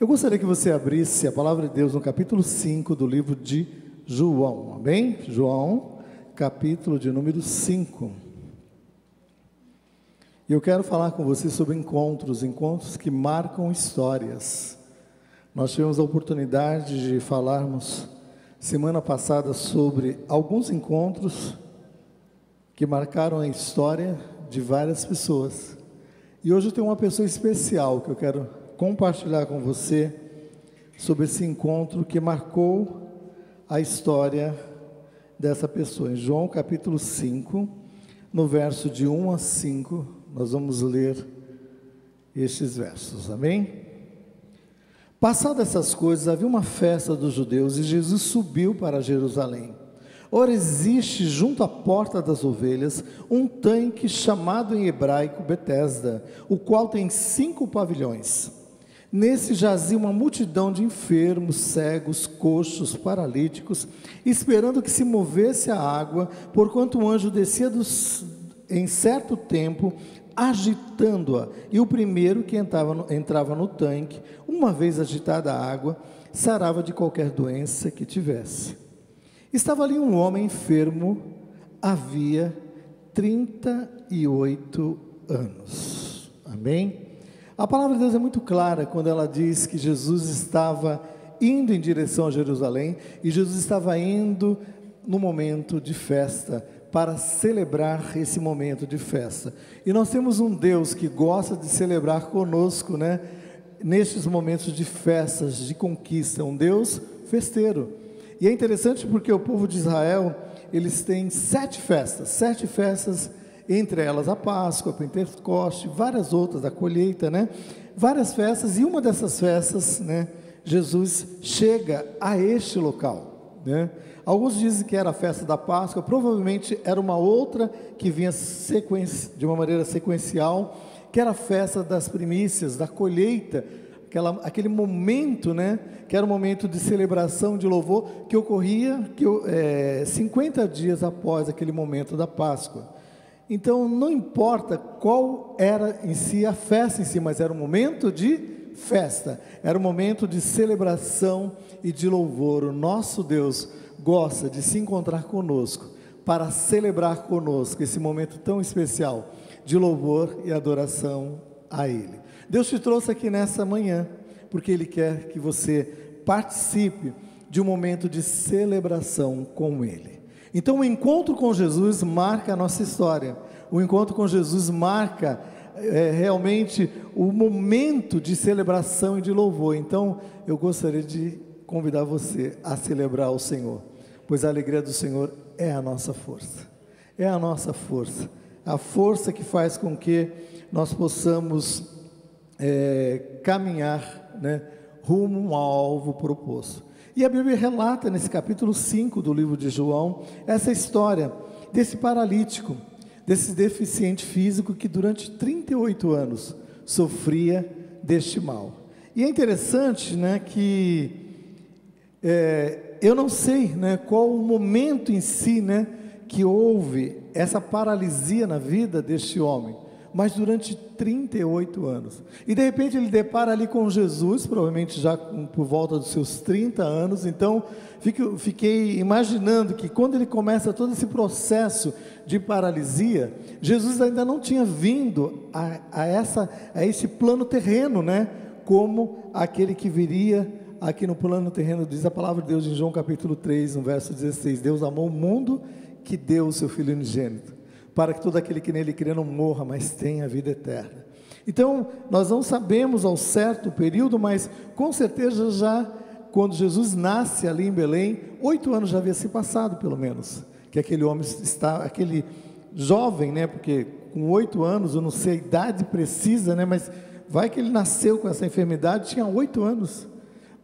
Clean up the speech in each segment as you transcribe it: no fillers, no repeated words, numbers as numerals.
Eu gostaria que você abrisse a palavra de Deus no capítulo 5 do livro de João, amém? João, capítulo de número 5. E eu quero falar com você sobre encontros que marcam histórias. Nós tivemos a oportunidade de falarmos semana passada sobre alguns encontros que marcaram a história de várias pessoas. E hoje eu tenho uma pessoa especial que eu quero compartilhar com você sobre esse encontro que marcou a história dessa pessoa. Em João capítulo 5, no verso de 1 a 5, nós vamos ler estes versos, amém? Passadas essas coisas, havia uma festa dos judeus e Jesus subiu para Jerusalém. Ora, existe junto à porta das ovelhas um tanque chamado em hebraico Betesda, o qual tem 5 pavilhões. Nesse jazia uma multidão de enfermos, cegos, coxos, paralíticos, esperando que se movesse a água, porquanto o anjo descia em certo tempo, agitando-a, e o primeiro que entrava no tanque, uma vez agitada a água, sarava de qualquer doença que tivesse. Estava ali um homem enfermo, havia 38 anos, amém? A palavra de Deus é muito clara quando ela diz que Jesus estava indo em direção a Jerusalém, e Jesus estava indo no momento de festa, para celebrar esse momento de festa. E nós temos um Deus que gosta de celebrar conosco, né? Nestes momentos de festas, de conquista, um Deus festeiro. E é interessante porque o povo de Israel, eles têm 7 festas, entre elas a Páscoa, a Pentecoste, várias outras, a colheita, né? Várias festas, e uma dessas festas, né? Jesus chega a este local, né? Alguns dizem que era a festa da Páscoa, provavelmente era uma outra que vinha de uma maneira sequencial, que era a festa das primícias, da colheita, aquele momento, né, que era um momento de celebração, de louvor, que ocorria 50 dias após aquele momento da Páscoa. Então, não importa qual era em si a festa em si, mas era um momento de festa, era um momento de celebração e de louvor. O nosso Deus gosta de se encontrar conosco, para celebrar conosco esse momento tão especial de louvor e adoração a Ele. Deus te trouxe aqui nessa manhã, porque Ele quer que você participe de um momento de celebração com Ele. Então o encontro com Jesus marca a nossa história, o encontro com Jesus marca realmente o momento de celebração e de louvor. Então eu gostaria de convidar você a celebrar o Senhor, pois a alegria do Senhor é a nossa força, é a nossa força, a força que faz com que nós possamos caminhar, né, rumo ao alvo proposto. E a Bíblia relata nesse capítulo 5 do livro de João, essa história desse paralítico, desse deficiente físico que durante 38 anos sofria deste mal. E é interessante, né, que eu não sei, né, qual o momento em si, né, que houve essa paralisia na vida deste homem, mas durante 38 anos, e de repente ele depara ali com Jesus, provavelmente já por volta dos seus 30 anos, então fiquei imaginando que quando ele começa todo esse processo de paralisia, Jesus ainda não tinha vindo a esse plano terreno, né, como aquele que viria aqui no plano terreno. Diz a palavra de Deus em João capítulo 3, no verso 16, Deus amou o mundo que deu o seu Filho unigênito, para que todo aquele que nele crê não morra, mas tenha vida eterna. Então, nós não sabemos ao certo o período, mas com certeza já quando Jesus nasce ali em Belém, 8 anos já havia se passado pelo menos, que aquele homem aquele jovem, né, porque com 8 anos, eu não sei a idade precisa, né, mas vai que ele nasceu com essa enfermidade, tinha 8 anos,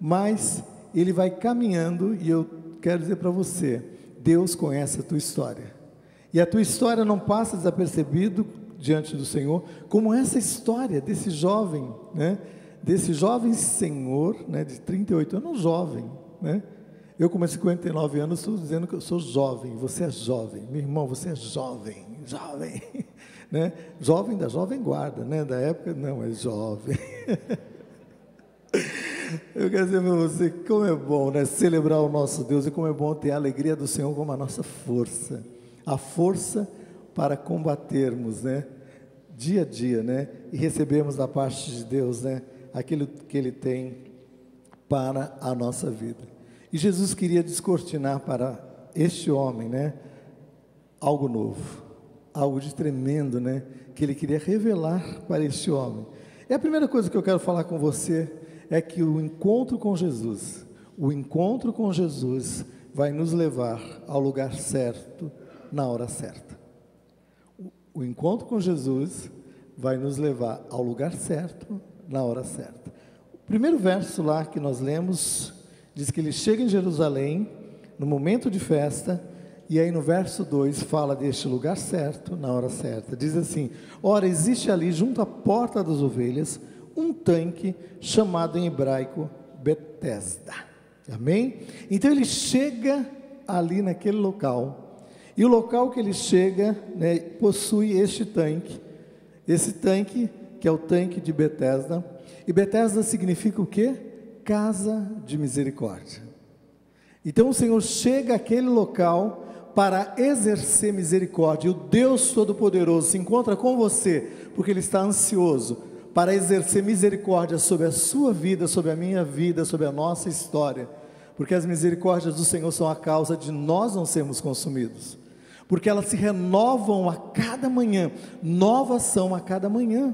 mas ele vai caminhando, e eu quero dizer para você, Deus conhece a tua história, e a tua história não passa desapercebido diante do Senhor, como essa história desse jovem, né, desse jovem senhor, né, de 38 anos, jovem, né, eu com 59 anos estou dizendo que eu sou jovem, você é jovem, meu irmão, você é jovem, né, jovem da jovem guarda, né, da época, não, é jovem, Eu quero dizer para você como é bom, né, celebrar o nosso Deus, e como é bom ter a alegria do Senhor como a nossa força, a força para combatermos, né, dia a dia, né, e recebermos da parte de Deus, né, aquilo que Ele tem para a nossa vida. E Jesus queria descortinar para este homem, né, algo novo, algo de tremendo, né, que Ele queria revelar para este homem. E a primeira coisa que eu quero falar com você é que o encontro com Jesus vai nos levar ao lugar certo, na hora certa. O encontro com Jesus vai nos levar ao lugar certo, na hora certa. O primeiro verso lá que nós lemos, diz que ele chega em Jerusalém, no momento de festa, e aí no verso 2 fala deste lugar certo, na hora certa. Diz assim: ora, existe ali junto à porta das ovelhas, um tanque chamado em hebraico Betesda. Amém? Então ele chega ali naquele local, e o local que ele chega, né, possui este tanque, esse tanque que é o tanque de Betesda. E Betesda significa o quê? Casa de misericórdia. Então o Senhor chega àquele local para exercer misericórdia, e o Deus Todo-Poderoso se encontra com você, porque Ele está ansioso para exercer misericórdia sobre a sua vida, sobre a minha vida, sobre a nossa história, porque as misericórdias do Senhor são a causa de nós não sermos consumidos, porque elas se renovam a cada manhã, novas são a cada manhã.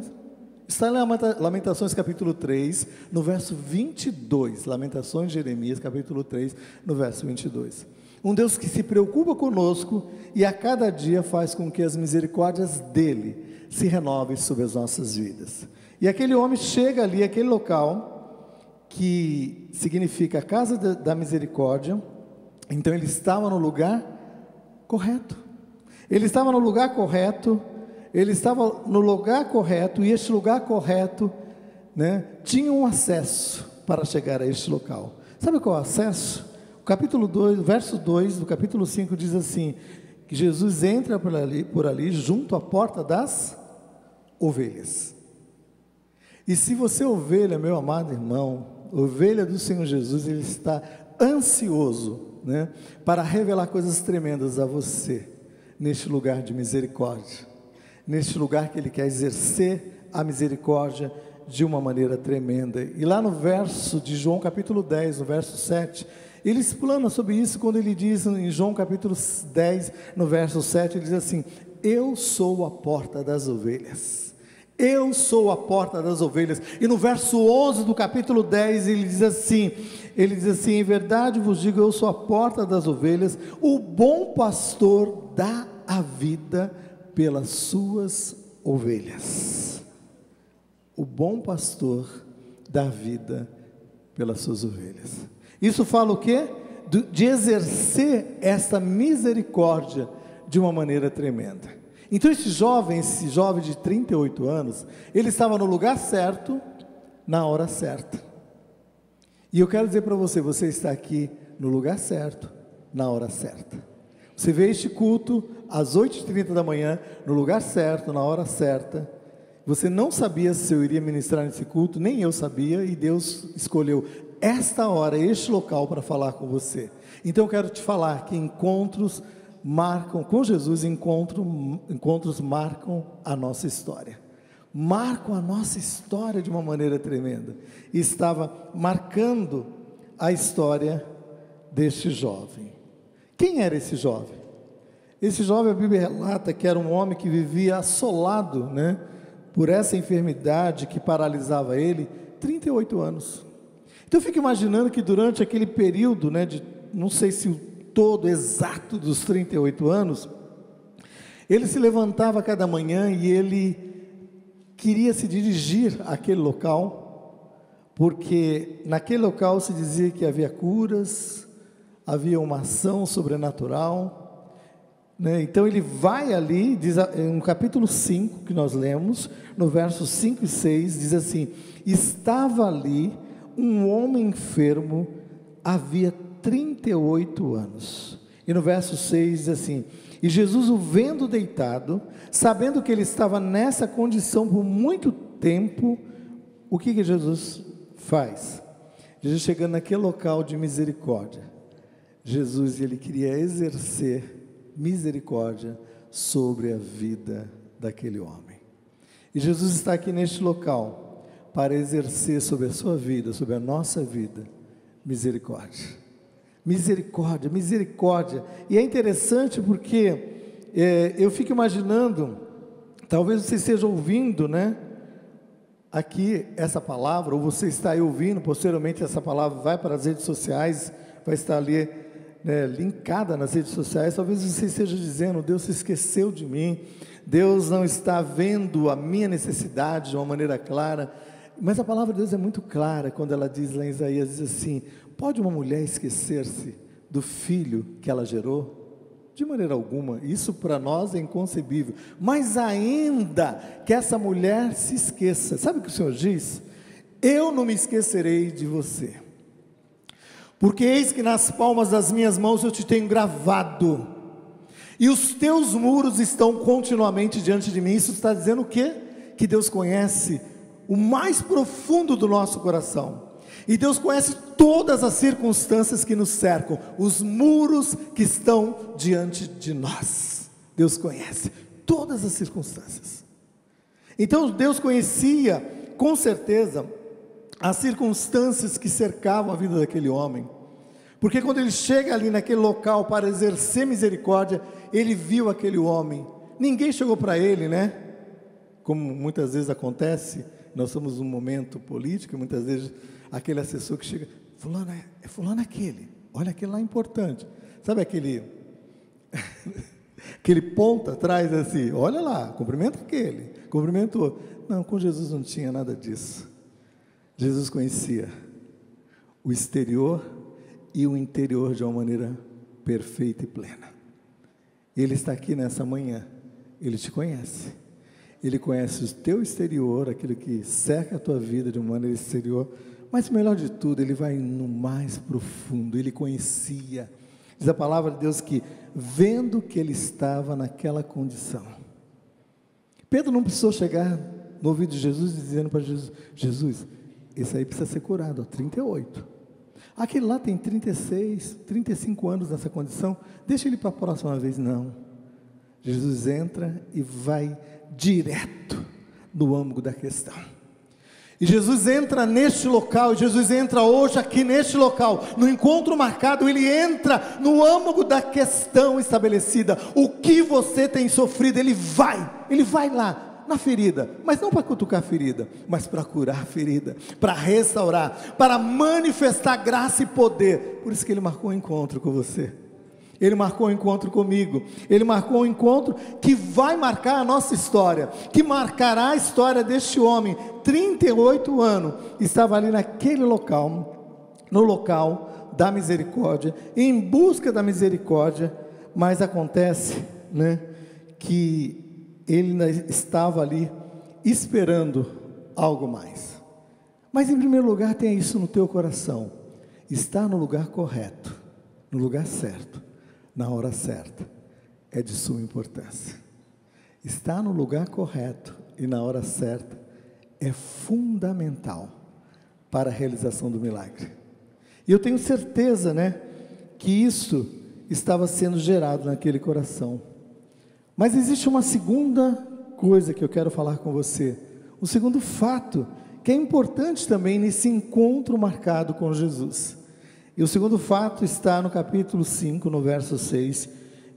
Está em Lamentações capítulo 3, no verso 22, Lamentações de Jeremias capítulo 3, no verso 22. Um Deus que se preocupa conosco e a cada dia faz com que as misericórdias dele se renovem sobre as nossas vidas. E aquele homem chega ali, aquele local, que significa a casa da misericórdia. Então ele estava no lugar correto. Ele estava no lugar correto, e este lugar correto, né, tinha um acesso para chegar a este local. Sabe qual é o acesso? O capítulo 2, verso 2 do capítulo 5 diz assim, que Jesus entra por ali junto à porta das ovelhas. E se você é ovelha, meu amado irmão, ovelha do Senhor Jesus, Ele está ansioso, né, para revelar coisas tremendas a você, neste lugar de misericórdia, neste lugar que Ele quer exercer a misericórdia de uma maneira tremenda. E lá no verso de João capítulo 10, no verso 7, ele explana sobre isso quando ele diz em João capítulo 10, no verso 7, ele diz assim: eu sou a porta das ovelhas. Eu sou a porta das ovelhas. E no verso 11 do capítulo 10, ele diz assim, em verdade vos digo, eu sou a porta das ovelhas, o bom pastor dá a vida pelas suas ovelhas. O bom pastor dá vida pelas suas ovelhas. Isso fala o quê? De exercer essa misericórdia de uma maneira tremenda. Então esse jovem de 38 anos, ele estava no lugar certo, na hora certa. E eu quero dizer para você, você está aqui no lugar certo, na hora certa. Você veio este culto às 8h30 da manhã, no lugar certo, na hora certa. Você não sabia se eu iria ministrar nesse culto, nem eu sabia, e Deus escolheu esta hora, este local para falar com você. Então eu quero te falar que encontros marcam, com Jesus, encontros marcam a nossa história. Marcam a nossa história de uma maneira tremenda. E estava marcando a história deste jovem. Quem era esse jovem? Esse jovem, a Bíblia relata que era um homem que vivia assolado, né, por essa enfermidade que paralisava ele, 38 anos. Então eu fico imaginando que durante aquele período, né, de, não sei se o todo exato dos 38 anos, ele se levantava cada manhã e ele queria se dirigir àquele local, porque naquele local se dizia que havia curas, havia uma ação sobrenatural, né? Então ele vai ali, diz, no capítulo 5 que nós lemos, no versos 5 e 6, diz assim: estava ali um homem enfermo, havia 38 anos, e no verso 6 diz assim: e Jesus o vendo deitado, sabendo que ele estava nessa condição por muito tempo, o que Jesus faz? Jesus chegando naquele local de misericórdia, Jesus, ele queria exercer misericórdia sobre a vida daquele homem. E Jesus está aqui neste local para exercer sobre a sua vida, sobre a nossa vida, misericórdia. Misericórdia, misericórdia. E é interessante porque eu fico imaginando, talvez você esteja ouvindo, né, aqui essa palavra, ou você está aí ouvindo, posteriormente essa palavra vai para as redes sociais, vai estar ali, né, linkada nas redes sociais. Talvez você esteja dizendo: Deus se esqueceu de mim, Deus não está vendo a minha necessidade de uma maneira clara. Mas a palavra de Deus é muito clara quando ela diz lá em Isaías, diz assim: pode uma mulher esquecer-se do filho que ela gerou? De maneira alguma, isso para nós é inconcebível. Mas ainda que essa mulher se esqueça, sabe o que o Senhor diz? Eu não me esquecerei de você, porque eis que nas palmas das minhas mãos eu te tenho gravado, e os teus muros estão continuamente diante de mim. Isso está dizendo o quê? Que Deus conhece o mais profundo do nosso coração, e Deus conhece todas as circunstâncias que nos cercam, os muros que estão diante de nós. Deus conhece todas as circunstâncias. Então Deus conhecia com certeza as circunstâncias que cercavam a vida daquele homem, porque quando ele chega ali naquele local para exercer misericórdia, ele viu aquele homem. Ninguém chegou para ele, né? Como muitas vezes acontece, nós somos num momento político, muitas vezes aquele assessor que chega: fulano é fulano aquele, olha aquele lá importante, sabe aquele aquele ponta atrás assim, olha lá, cumprimenta aquele, cumprimenta o outro. Não, com Jesus não tinha nada disso. Jesus conhecia o exterior e o interior de uma maneira perfeita e plena. Ele está aqui nessa manhã, Ele te conhece. Ele conhece o teu exterior, aquilo que cerca a tua vida de uma maneira exterior, mas melhor de tudo, Ele vai no mais profundo. Ele conhecia, diz a palavra de Deus, que vendo que ele estava naquela condição, Pedro não precisou chegar no ouvido de Jesus dizendo para Jesus: Jesus, esse aí precisa ser curado, 38, aquele lá tem 36, 35 anos nessa condição, deixa ele para a próxima vez. Não, Jesus entra e vai direto no âmago da questão. E Jesus entra neste local, e Jesus entra hoje aqui neste local, no encontro marcado, Ele entra no âmago da questão estabelecida. O que você tem sofrido, Ele vai lá na ferida, mas não para cutucar a ferida, mas para curar a ferida, para restaurar, para manifestar graça e poder. Por isso que Ele marcou um encontro com você. Ele marcou um encontro comigo. Ele marcou um encontro que vai marcar a nossa história, que marcará a história deste homem. 38 anos, estava ali naquele local, no local da misericórdia, em busca da misericórdia. Mas acontece, né, que ele ainda estava ali esperando algo mais. Mas em primeiro lugar, tenha isso no teu coração: estar no lugar correto, no lugar certo, na hora certa, é de suma importância. Estar no lugar correto e na hora certa é fundamental para a realização do milagre. E eu tenho certeza, né, que isso estava sendo gerado naquele coração. Mas existe uma segunda coisa que eu quero falar com você, o segundo fato, que é importante também nesse encontro marcado com Jesus. E o segundo fato está no capítulo 5, no verso 6,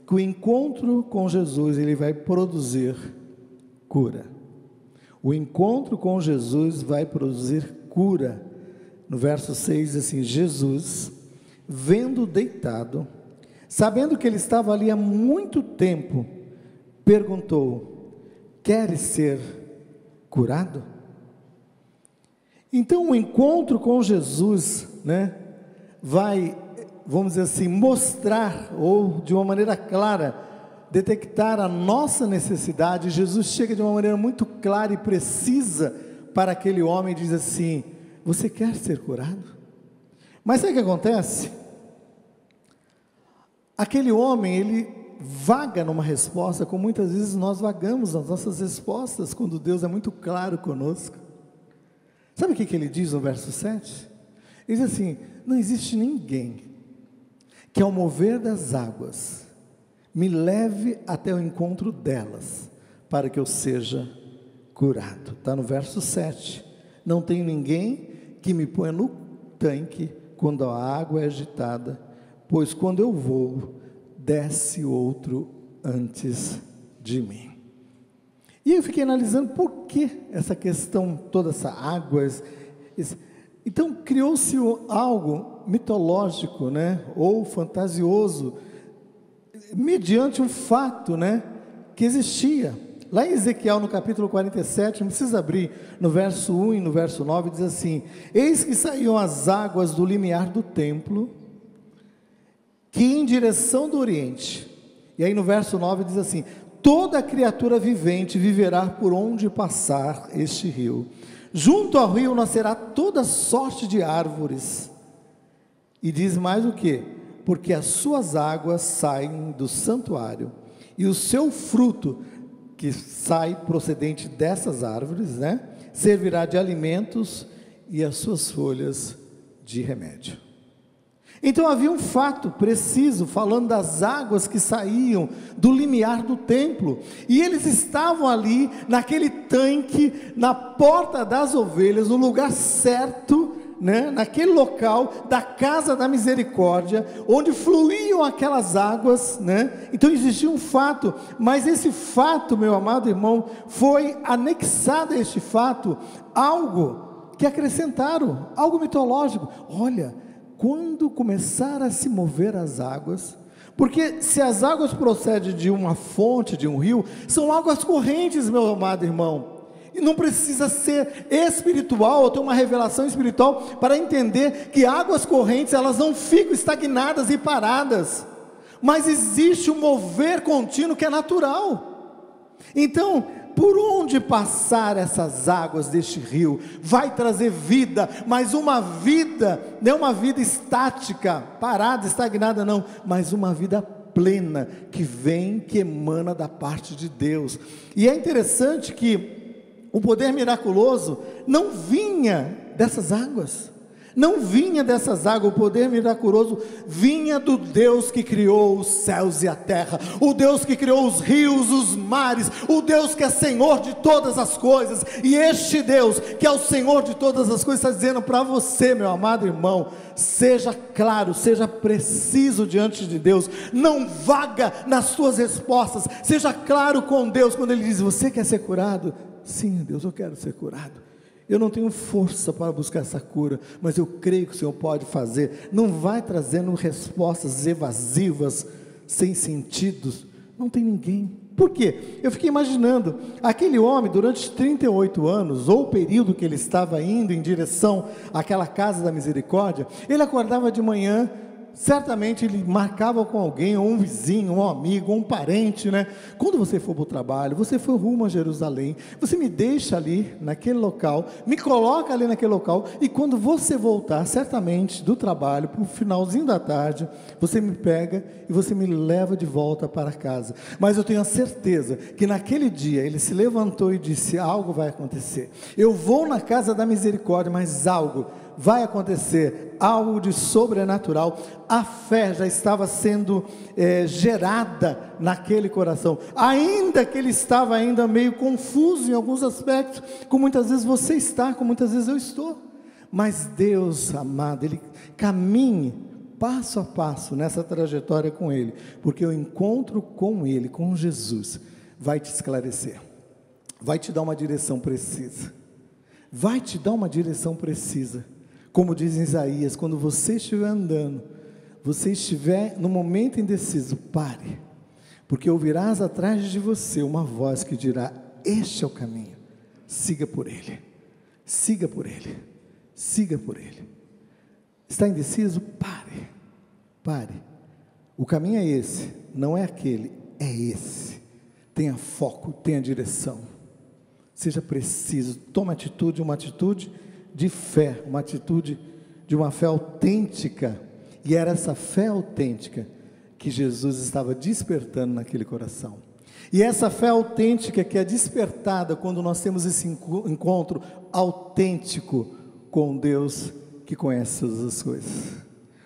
que o encontro com Jesus, ele vai produzir cura. O encontro com Jesus vai produzir cura. No verso 6 diz assim: Jesus, vendo deitado, sabendo que ele estava ali há muito tempo, perguntou: queres ser curado? Então o encontro com Jesus, né, vai, vamos dizer assim, mostrar, ou de uma maneira clara, detectar a nossa necessidade. Jesus chega de uma maneira muito clara e precisa para aquele homem e diz assim: você quer ser curado? Mas sabe o que acontece? Aquele homem, ele vaga numa resposta, como muitas vezes nós vagamos nas nossas respostas, quando Deus é muito claro conosco. Sabe o que ele diz no verso 7? Ele diz assim: não existe ninguém que ao mover das águas me leve até o encontro delas, para que eu seja curado. Está no verso 7. Não tem ninguém que me ponha no tanque quando a água é agitada, pois quando eu vou, desce outro antes de mim. E eu fiquei analisando por que essa questão, toda essa água. Então criou-se algo mitológico, né, ou fantasioso, mediante um fato, né, que existia. Lá em Ezequiel, no capítulo 47, não precisa abrir, no verso 1 e no verso 9, diz assim: eis que saíam as águas do limiar do templo, que em direção do oriente. E aí no verso 9 diz assim: toda criatura vivente viverá por onde passar este rio. Junto ao rio nascerá toda sorte de árvores. E diz mais o que? Porque as suas águas saem do santuário, e o seu fruto, que sai procedente dessas árvores, né, servirá de alimentos, e as suas folhas de remédio. Então havia um fato preciso, falando das águas que saíam do limiar do templo, e eles estavam ali, naquele tanque, na porta das ovelhas, no lugar certo, né, naquele local da casa da misericórdia, onde fluíam aquelas águas, né? Então existia um fato, mas esse fato, meu amado irmão, foi anexado a este fato algo que acrescentaram, algo mitológico. Olha, quando começar a se mover as águas, porque se as águas procedem de uma fonte, de um rio, são águas correntes, meu amado irmão. E não precisa ser espiritual, ou ter uma revelação espiritual, para entender que águas correntes, elas não ficam estagnadas e paradas, mas existe um mover contínuo que é natural. Então, por onde passar essas águas deste rio, vai trazer vida, mas uma vida, não uma vida estática, parada, estagnada não, mas uma vida plena, que vem, que emana da parte de Deus. E é interessante que o poder miraculoso não vinha dessas águas, não vinha dessas águas. O poder miraculoso vinha do Deus que criou os céus e a terra, o Deus que criou os rios, os mares, o Deus que é Senhor de todas as coisas. E este Deus que é o Senhor de todas as coisas está dizendo para você, meu amado irmão: seja claro, seja preciso diante de Deus, não vaga nas suas respostas, seja claro com Deus. Quando Ele diz: você quer ser curado? Sim, Deus, eu quero ser curado. Eu não tenho força para buscar essa cura, mas eu creio que o Senhor pode fazer. Não vai trazendo respostas evasivas, sem sentido. Não tem ninguém. Por quê? Eu fiquei imaginando, aquele homem durante 38 anos, ou o período que ele estava indo em direção àquela casa da misericórdia, ele acordava de manhã, certamente ele marcava com alguém, ou um vizinho, um amigo, ou um parente, né? Quando você for para o trabalho, você for rumo a Jerusalém, você me deixa ali, naquele local, me coloca ali naquele local, e quando você voltar, certamente, do trabalho, para o finalzinho da tarde, você me pega, e você me leva de volta para casa. Mas eu tenho a certeza, que naquele dia, ele se levantou e disse: algo vai acontecer, eu vou na casa da misericórdia, mas algo vai acontecer, algo de sobrenatural. A fé já estava sendo gerada naquele coração, ainda que ele estava ainda meio confuso em alguns aspectos, como muitas vezes você está, como muitas vezes eu estou, mas Deus amado, Ele caminhe passo a passo nessa trajetória com Ele, porque o encontro com Ele, com Jesus, vai te esclarecer, vai te dar uma direção precisa, vai te dar uma direção precisa. Como diz em Isaías, quando você estiver andando, você estiver no momento indeciso, pare, porque ouvirás atrás de você uma voz que dirá: este é o caminho, siga por ele, siga por ele, siga por ele. Está indeciso? Pare, pare, o caminho é esse, não é aquele, é esse. Tenha foco, tenha direção, seja preciso, tome atitude, uma atitude de fé, uma atitude de uma fé autêntica. E era essa fé autêntica que Jesus estava despertando naquele coração. E essa fé autêntica que é despertada quando nós temos esse encontro autêntico com Deus, que conhece todas as coisas.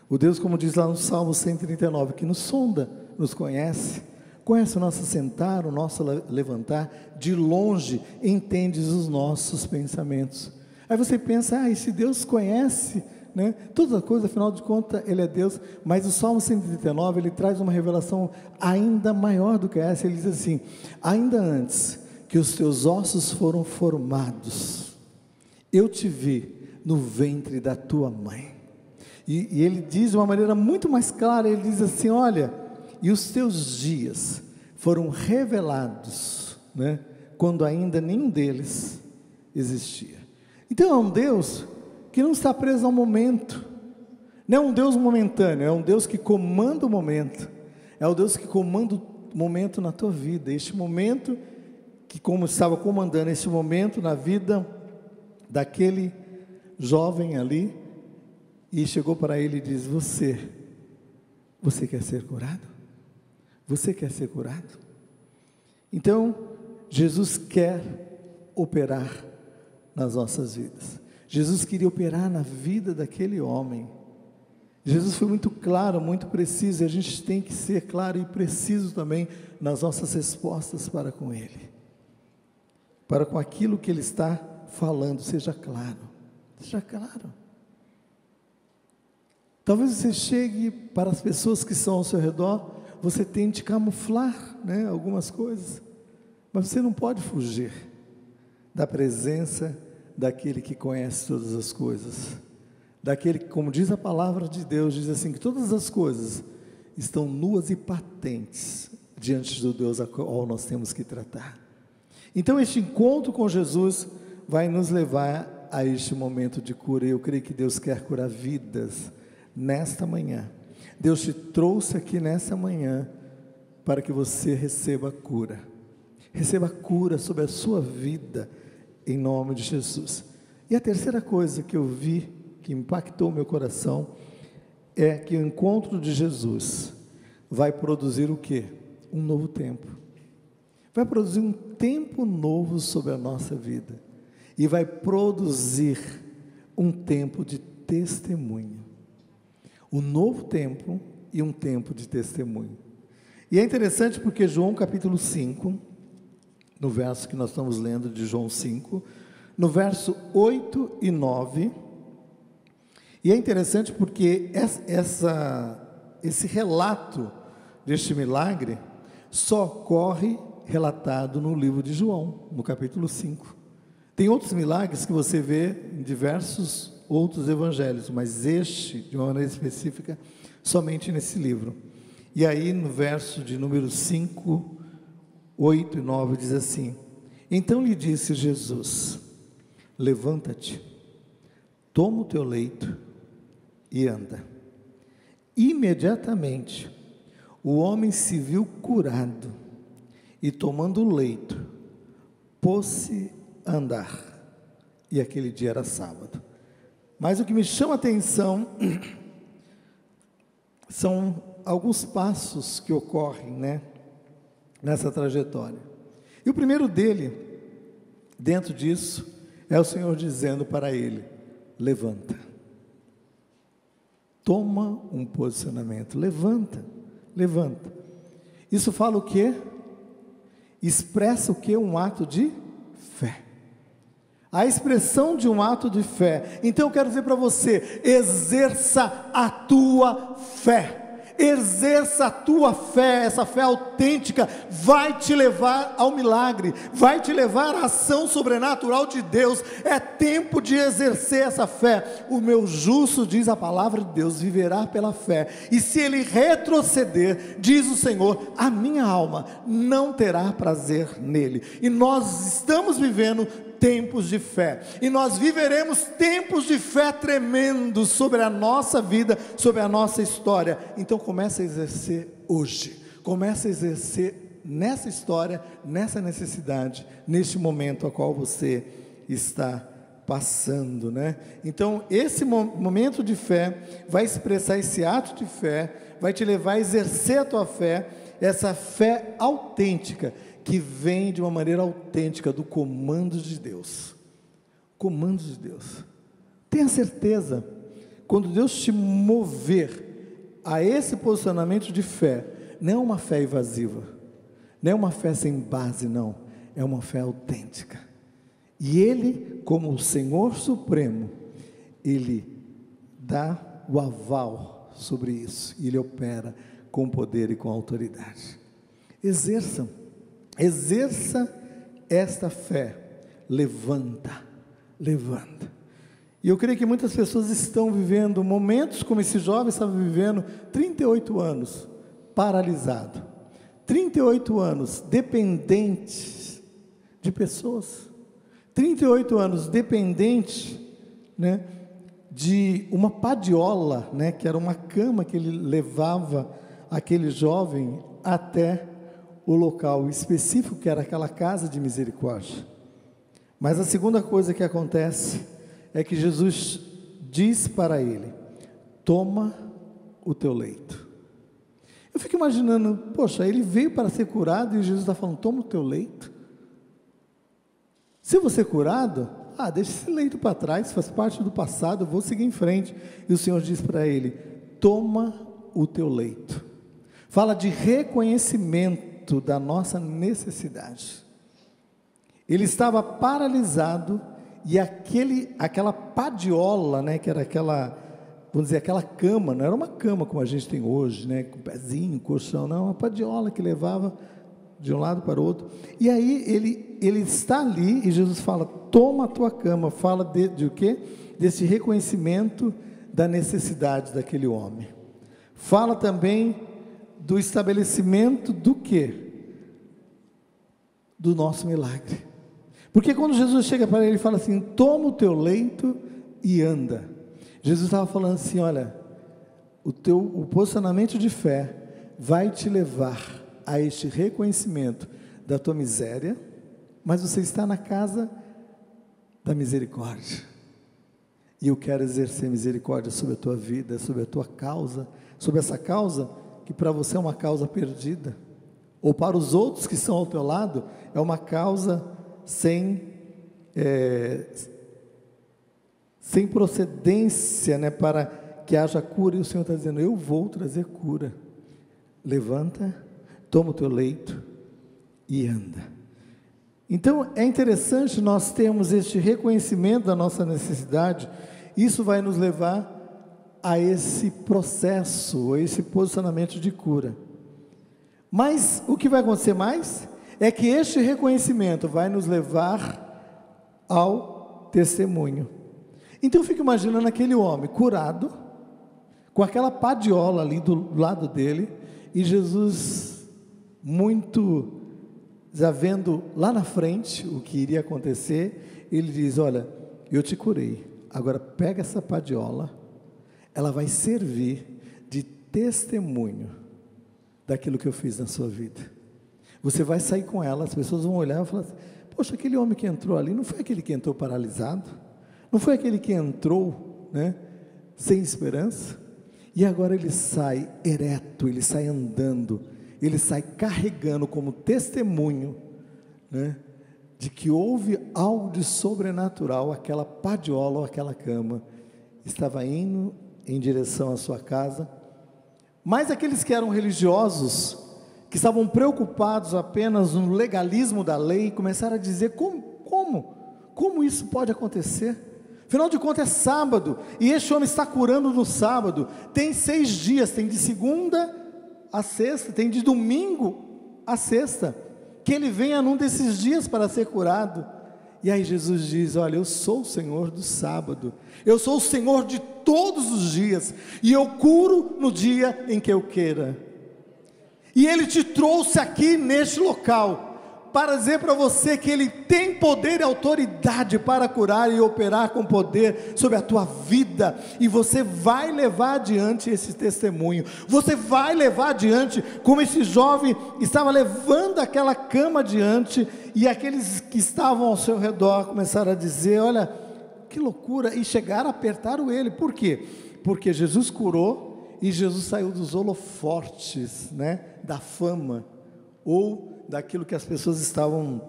O Deus, como diz lá no Salmo 139, que nos sonda, nos conhece o nosso sentar, o nosso levantar, de longe entendes os nossos pensamentos. Aí você pensa, e se Deus conhece, né, todas as coisas, afinal de contas, Ele é Deus. Mas o Salmo 139, ele traz uma revelação ainda maior do que essa. Ele diz assim: ainda antes que os teus ossos foram formados, eu te vi no ventre da tua mãe. E ele diz de uma maneira muito mais clara, ele diz assim: olha, e os teus dias foram revelados, né, quando ainda nenhum deles existia. Então é um Deus que não está preso ao momento, não é um Deus momentâneo, é um Deus que comanda o momento, é o Deus que comanda o momento na tua vida, este momento que, como estava comandando este momento na vida daquele jovem ali, e chegou para ele e diz: você quer ser curado? Você quer ser curado? Então, Jesus quer operar nas nossas vidas. Jesus queria operar na vida daquele homem. Jesus foi muito claro, muito preciso, e a gente tem que ser claro e preciso também nas nossas respostas para com Ele. Para com aquilo que Ele está falando, seja claro. Seja claro. Talvez você chegue para as pessoas que estão ao seu redor, você tente camuflar, né, algumas coisas, mas você não pode fugir da presença daquele que conhece todas as coisas, daquele que, como diz a palavra de Deus, diz assim, que todas as coisas estão nuas e patentes diante do Deus a qual nós temos que tratar. Então este encontro com Jesus vai nos levar a este momento de cura. Eu creio que Deus quer curar vidas nesta manhã. Deus te trouxe aqui nessa manhã para que você receba cura. Receba cura sobre a sua vida, em nome de Jesus. E a terceira coisa que eu vi, que impactou meu coração, é que o encontro de Jesus vai produzir o quê? Um novo tempo. Vai produzir um tempo novo sobre a nossa vida. E vai produzir um tempo de testemunho. Um novo tempo e um tempo de testemunho. E é interessante porque João capítulo 5, no verso que nós estamos lendo de João 5, no verso 8 e 9, e é interessante porque esse relato deste milagre só ocorre relatado no livro de João, no capítulo 5. Tem outros milagres que você vê em diversos outros evangelhos, mas este, de uma maneira específica, somente nesse livro. E aí no verso de número 5, 8 e 9 diz assim: então lhe disse Jesus: levanta-te, toma o teu leito e anda. Imediatamente o homem se viu curado e, tomando o leito, pôs-se a andar. E aquele dia era sábado. Mas o que me chama a atenção são alguns passos que ocorrem, né, nessa trajetória. E o primeiro dele, dentro disso, é o Senhor dizendo para ele: levanta. Toma um posicionamento, levanta, levanta. Isso fala o quê? Expressa o quê? Um ato de fé. A expressão de um ato de fé. Então eu quero dizer para você: exerça a tua fé. Exerça a tua fé, essa fé autêntica vai te levar ao milagre, vai te levar à ação sobrenatural de Deus. É tempo de exercer essa fé. O meu justo, diz a palavra de Deus, viverá pela fé, e se ele retroceder, diz o Senhor, a minha alma não terá prazer nele. E nós estamos vivendo tempos de fé, e nós viveremos tempos de fé tremendos sobre a nossa vida, sobre a nossa história. Então comece a exercer hoje, comece a exercer nessa história, nessa necessidade, neste momento a qual você está passando, né? Então esse momento de fé vai expressar esse ato de fé, vai te levar a exercer a tua fé, essa fé autêntica, que vem de uma maneira autêntica do comando de Deus. Comando de Deus. Tenha certeza quando Deus te mover a esse posicionamento de fé, não é uma fé evasiva, não é uma fé sem base, não, é uma fé autêntica. E Ele, como o Senhor Supremo, Ele dá o aval sobre isso, e Ele opera com poder e com autoridade. Exerça esta fé, levanta. E eu creio que muitas pessoas estão vivendo momentos como esse jovem estava vivendo, 38 anos, paralisado, 38 anos dependentes de pessoas, 38 anos dependente, né, de uma padiola, né, que era uma cama que ele levava aquele jovem até o local específico, que era aquela casa de misericórdia. Mas a segunda coisa que acontece é que Jesus diz para ele: toma o teu leito. Eu fico imaginando, poxa, ele veio para ser curado e Jesus está falando: toma o teu leito. Se eu vou ser curado, deixa esse leito para trás, faz parte do passado, eu vou seguir em frente. E o Senhor diz para ele: toma o teu leito. Fala de reconhecimento da nossa necessidade. Ele estava paralisado e aquela padiola, né, que era aquela, vamos dizer, aquela cama, não era uma cama como a gente tem hoje, né, com pezinho, colchão, não, uma padiola que levava de um lado para o outro. E aí ele está ali e Jesus fala: toma a tua cama. Fala de o quê? Desse reconhecimento da necessidade daquele homem. Fala também do estabelecimento do quê? Do nosso milagre. Porque quando Jesus chega para ele e fala assim: toma o teu leito e anda. Jesus estava falando assim: olha, o posicionamento de fé vai te levar a este reconhecimento da tua miséria, mas você está na casa da misericórdia, e eu quero exercer misericórdia sobre a tua vida, sobre a tua causa, sobre essa causa que para você é uma causa perdida, ou para os outros que estão ao teu lado, é uma causa sem procedência, né, para que haja cura. E o Senhor está dizendo: eu vou trazer cura. Levanta, toma o teu leito e anda. Então é interessante nós termos este reconhecimento da nossa necessidade. Isso vai nos levar a esse processo, a esse posicionamento de cura. Mas o que vai acontecer mais é que este reconhecimento vai nos levar ao testemunho. Então eu fico imaginando aquele homem curado, com aquela padiola ali do lado dele, e Jesus, muito já vendo lá na frente o que iria acontecer, ele diz: olha, eu te curei, agora pega essa padiola, ela vai servir de testemunho daquilo que eu fiz na sua vida. Você vai sair com ela, as pessoas vão olhar e falar assim: poxa, aquele homem que entrou ali, não foi aquele que entrou paralisado? Não foi aquele que entrou, né, sem esperança? E agora ele sai ereto, ele sai andando, ele sai carregando como testemunho, né, de que houve algo de sobrenatural. Aquela padiola ou aquela cama estava indo em direção à sua casa. Mas aqueles que eram religiosos, que estavam preocupados apenas no legalismo da lei, começaram a dizer: como isso pode acontecer? Afinal de contas é sábado, e este homem está curando no sábado. Tem 6 dias, tem de segunda a sexta, tem de domingo a sexta, que ele venha num desses dias para ser curado. E aí Jesus diz: olha, eu sou o Senhor do sábado, eu sou o Senhor de todos os dias, e eu curo no dia em que eu queira. E Ele te trouxe aqui neste local para dizer para você que Ele tem poder e autoridade para curar e operar com poder sobre a tua vida, e você vai levar adiante esse testemunho, você vai levar adiante, como esse jovem estava levando aquela cama adiante, e aqueles que estavam ao seu redor começaram a dizer: olha, que loucura, e chegaram a apertar ele. Por quê? Porque Jesus curou, e Jesus saiu dos holofortes, né, da fama, ou daquilo que as pessoas estavam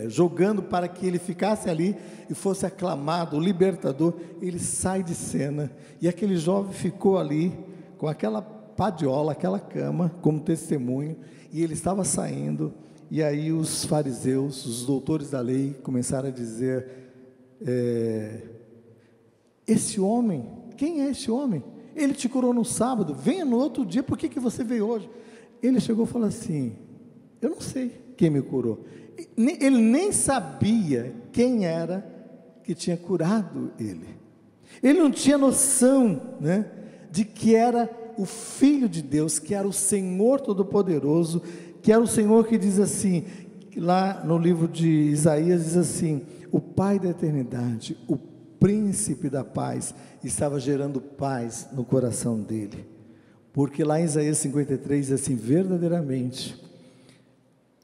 jogando para que ele ficasse ali e fosse aclamado, o libertador. Ele sai de cena, e aquele jovem ficou ali, com aquela padiola, aquela cama, como testemunho, e ele estava saindo, e aí os fariseus, os doutores da lei, começaram a dizer, esse homem, quem é esse homem? Ele te curou no sábado, venha no outro dia, por que você veio hoje? Ele chegou e falou assim, eu não sei quem me curou. Ele nem sabia quem era que tinha curado ele. Ele não tinha noção, né, de que era o Filho de Deus, que era o Senhor Todo-Poderoso, que era o Senhor que diz assim, lá no livro de Isaías, diz assim, o Pai da eternidade, o Príncipe da paz, estava gerando paz no coração dele, porque lá em Isaías 53, diz assim, verdadeiramente,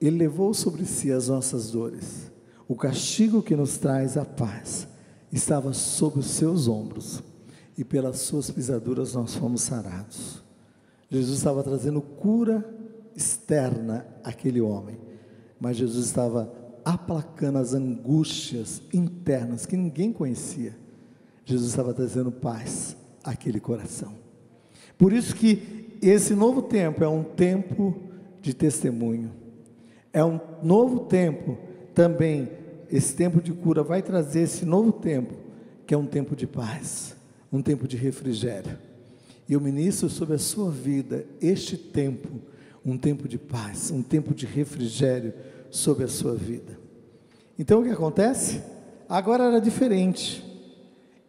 Ele levou sobre si as nossas dores, o castigo que nos traz a paz, estava sobre os seus ombros, e pelas suas pisaduras nós fomos sarados. Jesus estava trazendo cura externa àquele homem, mas Jesus estava aplacando as angústias internas que ninguém conhecia. Jesus estava trazendo paz àquele coração. Por isso que esse novo tempo é um tempo de testemunho, é um novo tempo também. Esse tempo de cura vai trazer esse novo tempo, que é um tempo de paz, um tempo de refrigério. E eu ministro sobre a sua vida este tempo, um tempo de paz, um tempo de refrigério sobre a sua vida. Então o que acontece? Agora era diferente.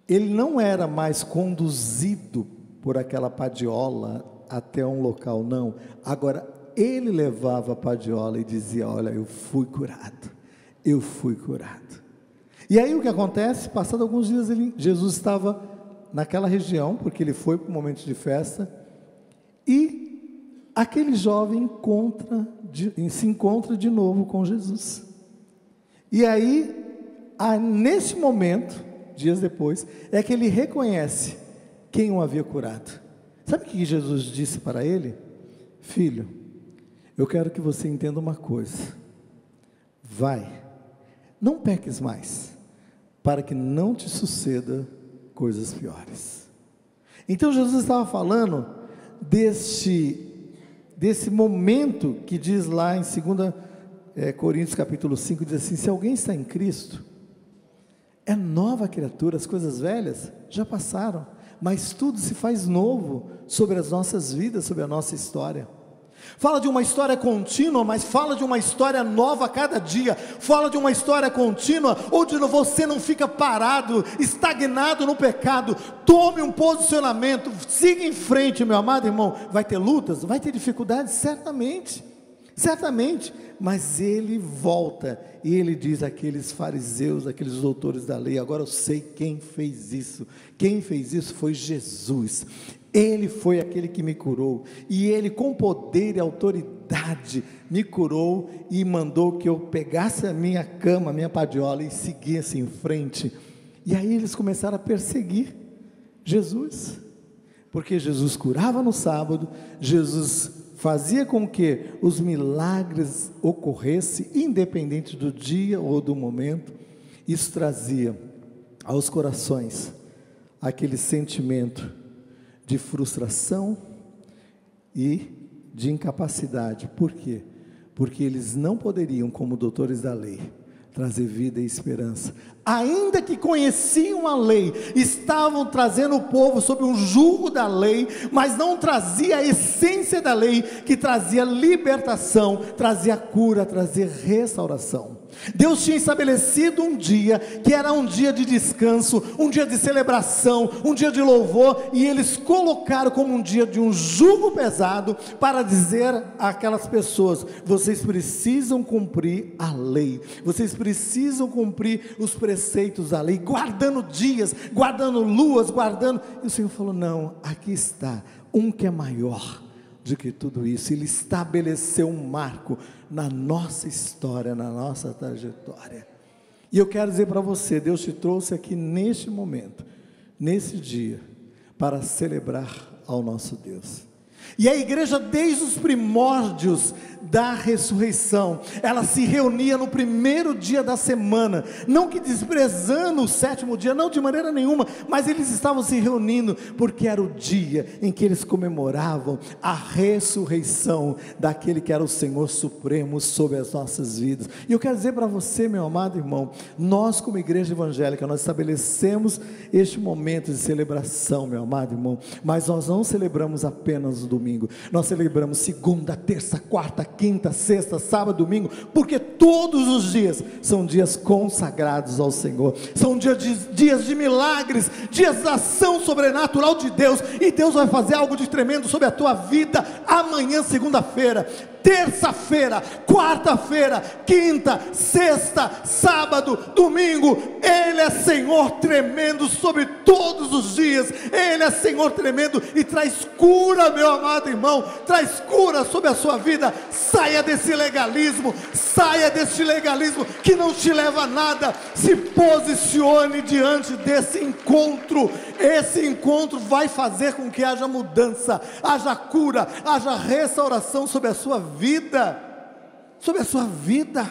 Ele não era mais conduzido por aquela padiola até um local, não. Agora ele levava a padiola e dizia, olha, eu fui curado, eu fui curado. E aí o que acontece? Passados alguns dias, Jesus estava naquela região, porque ele foi para um momento de festa, e aquele jovem se encontra de novo com Jesus. E aí, nesse momento, dias depois, é que ele reconhece quem o havia curado. Sabe o que Jesus disse para ele? Filho, eu quero que você entenda uma coisa, vai, não peques mais, para que não te suceda coisas piores. Então Jesus estava falando desse momento que diz lá em 2 Coríntios capítulo 5, diz assim, se alguém está em Cristo, é nova criatura, as coisas velhas já passaram, mas tudo se faz novo sobre as nossas vidas, sobre a nossa história. Fala de uma história contínua, mas fala de uma história nova a cada dia. Fala de uma história contínua, onde você não fica parado, estagnado no pecado. Tome um posicionamento, siga em frente, meu amado irmão. Vai ter lutas, vai ter dificuldades, certamente, mas ele volta, e ele diz àqueles fariseus, aqueles doutores da lei, agora eu sei quem fez isso foi Jesus. Ele foi aquele que me curou, e ele com poder e autoridade me curou, e mandou que eu pegasse a minha cama, a minha padiola, e seguisse em frente. E aí eles começaram a perseguir Jesus, porque Jesus curava no sábado, Jesus fazia com que os milagres ocorressem, independente do dia ou do momento. Isso trazia aos corações aquele sentimento de frustração e de incapacidade. Por quê? Porque eles não poderiam, como doutores da lei, trazer vida e esperança, ainda que conheciam a lei, estavam trazendo o povo sob um jugo da lei, mas não trazia a essência da lei, que trazia libertação, trazia cura, trazia restauração. Deus tinha estabelecido um dia, que era um dia de descanso, um dia de celebração, um dia de louvor, e eles colocaram como um dia de um jugo pesado, para dizer àquelas pessoas, vocês precisam cumprir a lei, vocês precisam cumprir os preceitos da lei, guardando dias, guardando luas, e o Senhor falou, não, aqui está, um que é maior do que tudo isso. Ele estabeleceu um marco na nossa história, na nossa trajetória. E eu quero dizer para você, Deus te trouxe aqui neste momento, nesse dia, para celebrar ao nosso Deus. E a igreja, desde os primórdios da ressurreição, ela se reunia no primeiro dia da semana, não que desprezando o sétimo dia, não, de maneira nenhuma, mas eles estavam se reunindo, porque era o dia em que eles comemoravam a ressurreição daquele que era o Senhor Supremo sobre as nossas vidas. E eu quero dizer para você, meu amado irmão, nós como igreja evangélica, nós estabelecemos este momento de celebração, meu amado irmão, mas nós não celebramos apenas no domingo, nós celebramos segunda, terça, quarta, quinta, sexta, sábado, domingo, porque todos os dias são dias consagrados ao Senhor, são dias de milagres, dias da ação sobrenatural de Deus, e Deus vai fazer algo de tremendo sobre a tua vida, amanhã, segunda-feira, terça-feira, quarta-feira, quinta, sexta, sábado, domingo. Ele é Senhor tremendo sobre todos os dias, Ele é Senhor tremendo, e traz cura, meu amado irmão, traz cura sobre a sua vida. Saia desse legalismo, saia desse legalismo que não te leva a nada, se posicione diante desse encontro. Esse encontro vai fazer com que haja mudança, haja cura, haja restauração sobre a sua vida, sobre a sua vida.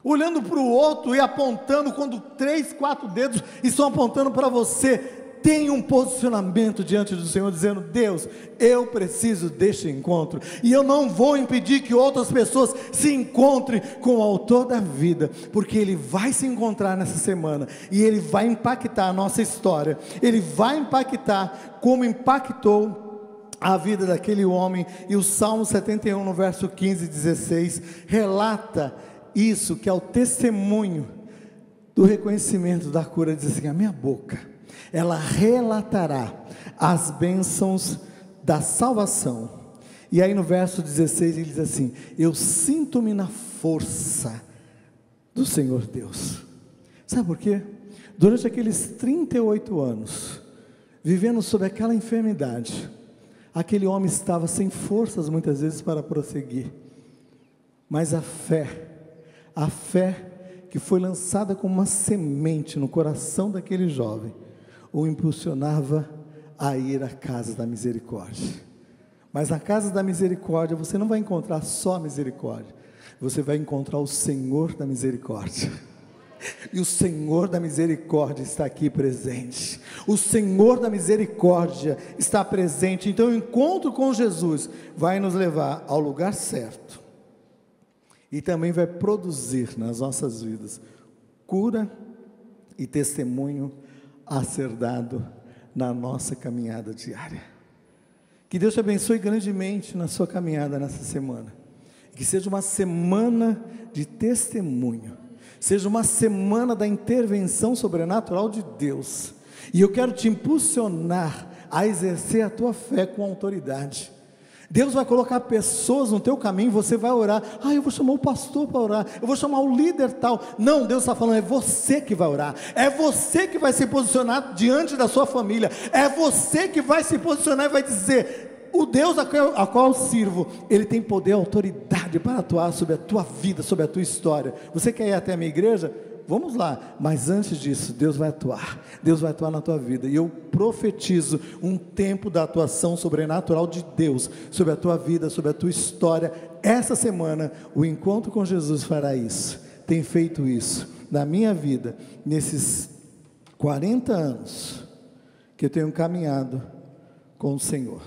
Olhando para o outro e apontando, quando 3, 4 dedos estão apontando para você, tem um posicionamento diante do Senhor, dizendo: Deus, eu preciso deste encontro, e eu não vou impedir que outras pessoas se encontrem com o autor da vida, porque Ele vai se encontrar nessa semana, e Ele vai impactar a nossa história, Ele vai impactar como impactou a vida daquele homem. E o Salmo 71, no verso 15 e 16, relata isso, que é o testemunho do reconhecimento da cura. Diz assim: a minha boca, ela relatará as bênçãos da salvação. E aí no verso 16 ele diz assim: eu sinto-me na força do Senhor Deus. Sabe por quê? Durante aqueles 38 anos, vivendo sob aquela enfermidade, aquele homem estava sem forças muitas vezes para prosseguir, mas a fé que foi lançada como uma semente no coração daquele jovem, o impulsionava a ir à casa da misericórdia. Mas na casa da misericórdia você não vai encontrar só misericórdia, você vai encontrar o Senhor da misericórdia. E o Senhor da misericórdia está aqui presente, o Senhor da misericórdia está presente. Então o encontro com Jesus vai nos levar ao lugar certo, e também vai produzir nas nossas vidas cura e testemunho a ser dado na nossa caminhada diária. Que Deus te abençoe grandemente na sua caminhada nessa semana, que seja uma semana de testemunho, seja uma semana da intervenção sobrenatural de Deus. E eu quero te impulsionar a exercer a tua fé com autoridade. Deus vai colocar pessoas no teu caminho, você vai orar: eu vou chamar o pastor para orar, eu vou chamar o líder tal. Não, Deus está falando: é você que vai orar, é você que vai se posicionar diante da sua família, é você que vai se posicionar e vai dizer: o Deus a qual eu sirvo, Ele tem poder e autoridade para atuar sobre a tua vida, sobre a tua história. Você quer ir até a minha igreja? Vamos lá, mas antes disso, Deus vai atuar na tua vida, e eu profetizo um tempo da atuação sobrenatural de Deus, sobre a tua vida, sobre a tua história. Essa semana, o encontro com Jesus fará isso, tem feito isso, na minha vida, nesses 40 anos, que eu tenho caminhado com o Senhor,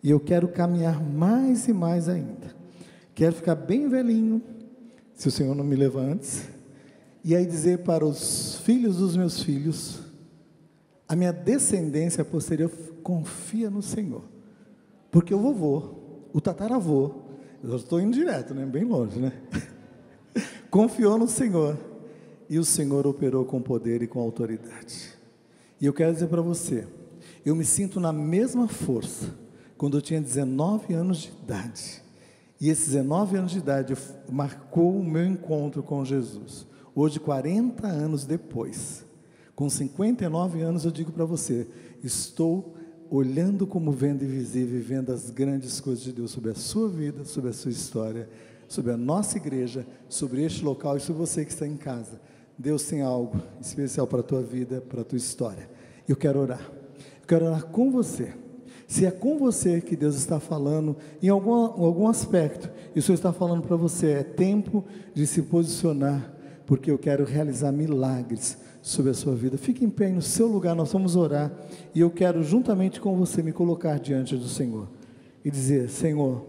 e eu quero caminhar mais e mais ainda, quero ficar bem velhinho, se o Senhor não me levar antes, e aí dizer para os filhos dos meus filhos, a minha descendência posterior: confia no Senhor, porque o vovô, o tataravô, eu estou indo direto, né? Bem longe, né? Confiou no Senhor, e o Senhor operou com poder e com autoridade. E eu quero dizer para você, eu me sinto na mesma força, quando eu tinha 19 anos de idade, e esses 19 anos de idade marcou o meu encontro com Jesus. Hoje, 40 anos depois, com 59 anos, eu digo para você: estou olhando como vendo invisível, e vendo as grandes coisas de Deus sobre a sua vida, sobre a sua história, sobre a nossa igreja, sobre este local e sobre você que está em casa. Deus tem algo especial para a tua vida, para a tua história. Eu quero orar com você. Se é com você que Deus está falando, em algum aspecto, e o Senhor está falando para você, é tempo de se posicionar, porque eu quero realizar milagres sobre a sua vida. Fique em pé no seu lugar, nós vamos orar, e eu quero juntamente com você me colocar diante do Senhor, e dizer: Senhor,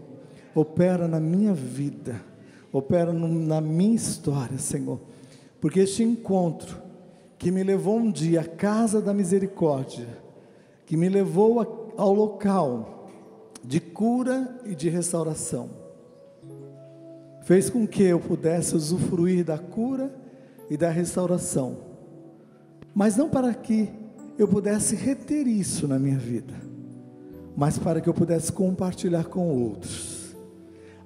opera na minha vida, opera na minha história, Senhor, porque este encontro, que me levou um dia à casa da misericórdia, que me levou ao local de cura e de restauração, fez com que eu pudesse usufruir da cura e da restauração, mas não para que eu pudesse reter isso na minha vida, mas para que eu pudesse compartilhar com outros,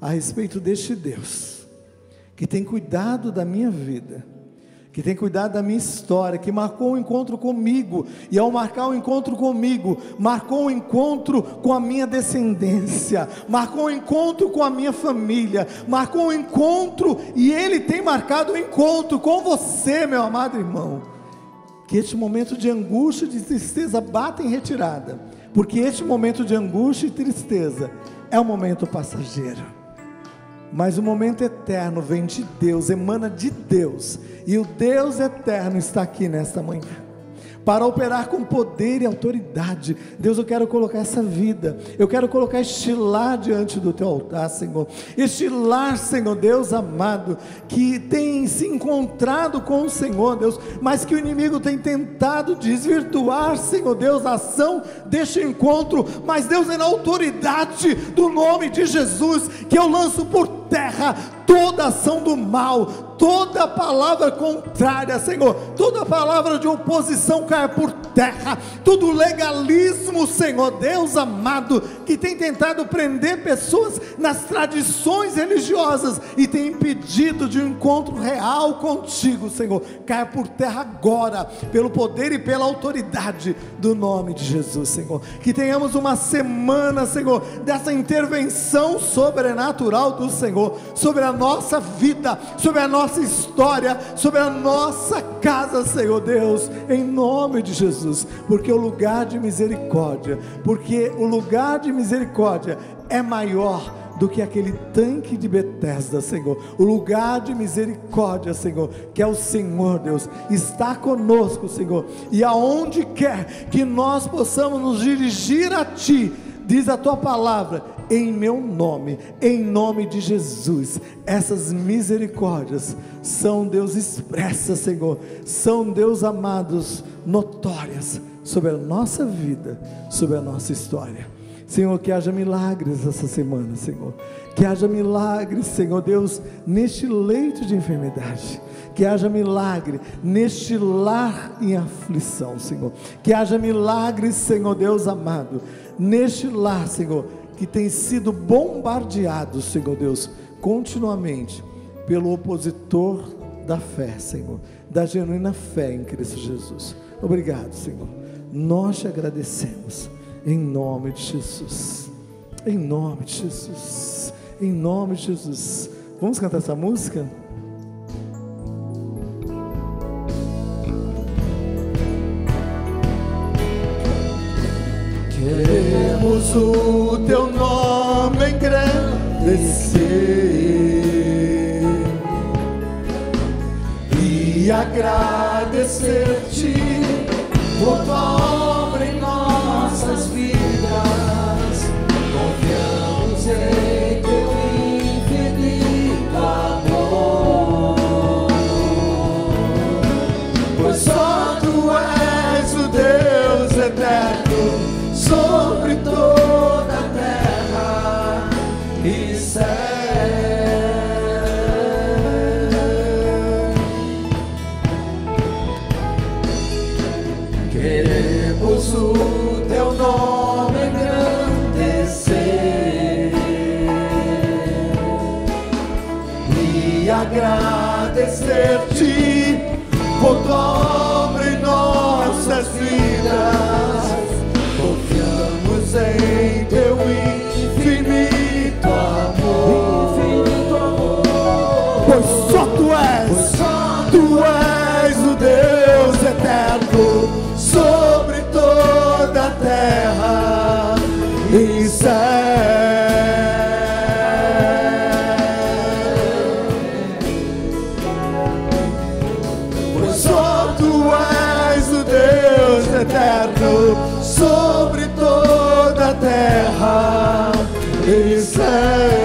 a respeito deste Deus, que tem cuidado da minha vida, que tem cuidado da minha história, que marcou um encontro comigo, e ao marcar um encontro comigo, marcou um encontro com a minha descendência, marcou um encontro com a minha família, marcou um encontro, e Ele tem marcado um encontro com você, meu amado irmão. Que este momento de angústia e de tristeza bata em retirada, porque este momento de angústia e tristeza é um momento passageiro, mas o momento eterno vem de Deus, emana de Deus, e o Deus eterno está aqui nesta manhã, para operar com poder e autoridade. Deus, eu quero colocar essa vida, eu quero colocar este lar diante do teu altar, Senhor, este lar, Senhor Deus amado, que tem se encontrado com o Senhor, Deus, mas que o inimigo tem tentado desvirtuar, Senhor Deus, a ação deste encontro, mas Deus, é na autoridade do nome de Jesus, que eu lanço por terra toda ação do mal, toda palavra contrária, Senhor, toda palavra de oposição cai por terra, todo legalismo, Senhor Deus amado, que tem tentado prender pessoas nas tradições religiosas e tem impedido de um encontro real contigo, Senhor, cai por terra agora, pelo poder e pela autoridade do nome de Jesus, Senhor. Que tenhamos uma semana, Senhor, dessa intervenção sobrenatural do Senhor sobre a nossa vida, sobre a nossa história, sobre a nossa casa, Senhor Deus, em nome de Jesus, porque o lugar de misericórdia, é maior do que aquele tanque de Betesda, Senhor. O lugar de misericórdia, Senhor, que é o Senhor Deus, está conosco, Senhor, e aonde quer que nós possamos nos dirigir a Ti, diz a Tua palavra, em meu nome, em nome de Jesus, essas misericórdias são, Deus, expressas, Senhor, são, Deus amados, notórias sobre a nossa vida, sobre a nossa história. Senhor, que haja milagres essa semana, Senhor, que haja milagres, Senhor Deus, neste leito de enfermidade, que haja milagre neste lar em aflição, Senhor, que haja milagres, Senhor Deus amado, neste lar, Senhor, que tem sido bombardeado, Senhor Deus, continuamente, pelo opositor da fé, Senhor, da genuína fé em Cristo Jesus. Obrigado, Senhor, nós te agradecemos, em nome de Jesus, em nome de Jesus, em nome de Jesus. Vamos cantar essa música? Queremos o teu nome engrandecer e agradecer-te por tua obra em nossas vidas. Confiamos em teu infinito amor, pois só tu és o Deus eterno sobre toda a terra e céu. Queremos o teu nome engrandecer e agradecer-te por tua obra em nossas vidas. Confiamos em da terra, ele serve